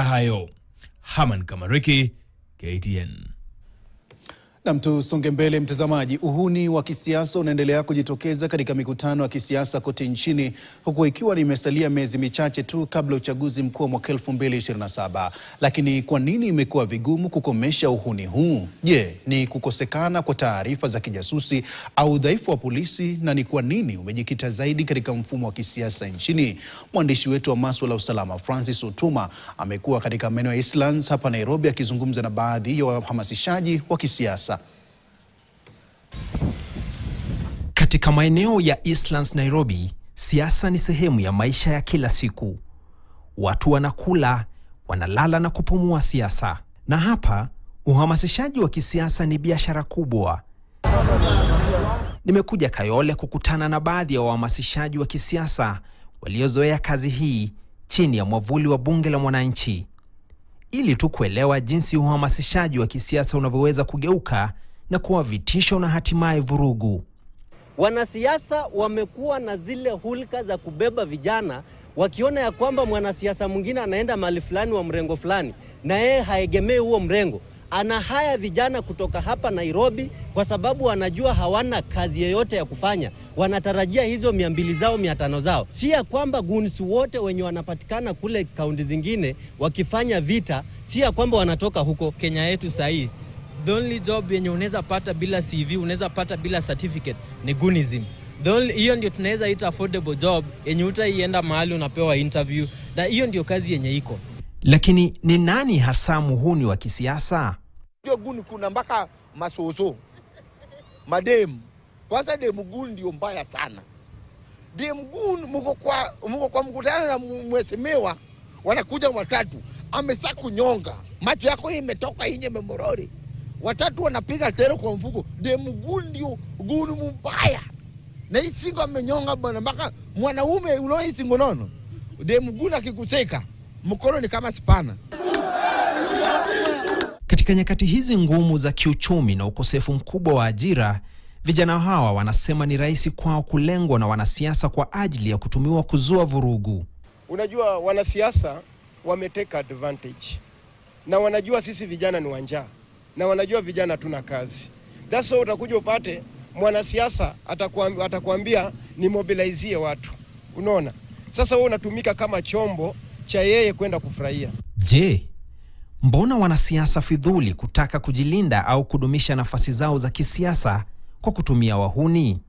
Hayo, Haman Kamariki, KTN. Na tusonge mbele mtazamaji. Uhuni wa kisiasa unaendelea kujitokeza katika mikutano ya kisiasa kote nchini, huku ikiwa imesalia miezi michache tu kabla uchaguzi mkuu wa mwaka 2027. Lakini kwa nini imekuwa vigumu kukomesha uhuni huu? Je, ni kukosekana kwa taarifa za kijasusi au udhaifu wa polisi, na ni kwa nini umejikita zaidi katika mfumo wa kisiasa nchini? Mwandishi wetu wa masuala ya usalama Francis Otuma amekuwa katika maeneo ya Eastlands hapa Nairobi akizungumza na baadhi ya wahamasishaji wa kisiasa. Katika maeneo ya Eastlands Nairobi, siasa ni sehemu ya maisha ya kila siku. Watu wanakula, wanalala na kupumua siasa. Na hapa, uhamasishaji wa kisiasa ni biashara kubwa. Nimekuja Kayole kukutana na baadhi ya wahamasishaji wa kisiasa waliozoea kazi hii chini ya mwavuli wa Bunge la Mwananchi, ili tu kuelewa jinsi uhamasishaji wa kisiasa unavyoweza kugeuka na kuwa vitisho na hatimaye vurugu. Wanasiasa wamekuwa na zile hulka za kubeba vijana, wakiona ya kwamba mwanasiasa mwingine anaenda mahali fulani wa mrengo fulani na yeye haegemei huo mrengo. Ana haya vijana kutoka hapa Nairobi kwa sababu wanajua hawana kazi yoyote ya kufanya. Wanatarajia hizo 200 zao 500 zao. Si ya kwamba goons wote wenye wanapatikana kule kaunti zingine wakifanya vita, si ya kwamba wanatoka huko. Kenya yetu sahi, the only job yenye unaweza pata bila CV, unaweza pata bila certificate ni goonism. Hiyo ndio tunaweza ita affordable job yenye utaienda mahali unapewa interview, na hiyo ndio kazi yenye iko. Lakini ni nani hasa muhuni wa kisiasa? Ndio guni kuna mpaka masozo. Madem. Kwanza demu guni ndio mbaya sana. Demu guni mko kwa mkutano na mheshimiwa, wanakuja watatu. Amesa kunyonga. Macho yako imetoka nje memorori. Watatu wanapiga tero kwa mfuko. Demu guni ndio guni mbaya. Na hii singo amenyonga bwana, mpaka mwanaume unaona singo nono. Demu guni akikuseka, mkono ni kama spana. Katika nyakati hizi ngumu za kiuchumi na ukosefu mkubwa wa ajira, vijana hawa wanasema ni rahisi kwao kulengwa na wanasiasa kwa ajili ya kutumiwa kuzua vurugu. Unajua wanasiasa wameteka advantage. Na wanajua sisi vijana ni wanja. Na wanajua vijana tuna kazi. That's why utakuja upate mwanasiasa atakwambia ni mobilizie watu. Unaona? Sasa wewe unatumika kama chombo cha yeye kwenda kufurahia. Je, mbona wanasiasa fidhuli kutaka kujilinda au kudumisha nafasi zao za kisiasa kwa kutumia wahuni?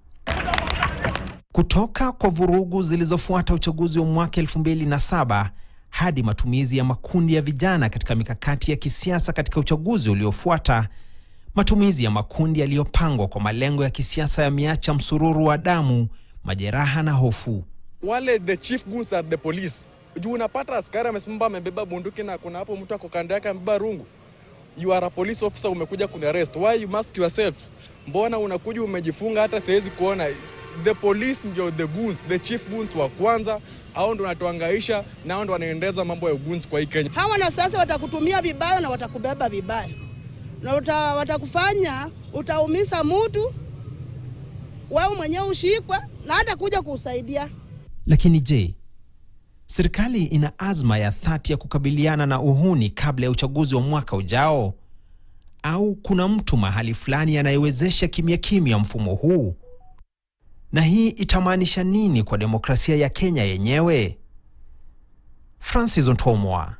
Kutoka kwa vurugu zilizofuata uchaguzi wa mwaka 2007 hadi matumizi ya makundi ya vijana katika mikakati ya kisiasa katika uchaguzi uliofuata, matumizi ya makundi yaliyopangwa kwa malengo ya kisiasa yameacha msururu wa damu, majeraha na hofu. Wale the chief goons are the police. Juu unapata askari amesimama amebeba bunduki na kuna hapo mtu ako kando yake amebeba rungu. You are a police officer, umekuja kuniarrest. Why you mask yourself? Mbona unakuja umejifunga hata siwezi kuona? The police ndio the goons, the chief goons wa kwanza. Hao ndio wanatuangaisha na hao ndio wanaendeza mambo ya goons kwa hii Kenya. Hawa na sasa watakutumia vibaya na watakubeba vibaya. Na watakufanya utaumisa mtu, wewe mwenyewe ushikwe na hata kuja kusaidia. Lakini je, serikali ina azma ya dhati ya kukabiliana na uhuni kabla ya uchaguzi wa mwaka ujao? Au kuna mtu mahali fulani anayewezesha kimya kimya mfumo huu? Na hii itamaanisha nini kwa demokrasia ya Kenya yenyewe? Francis Otuma.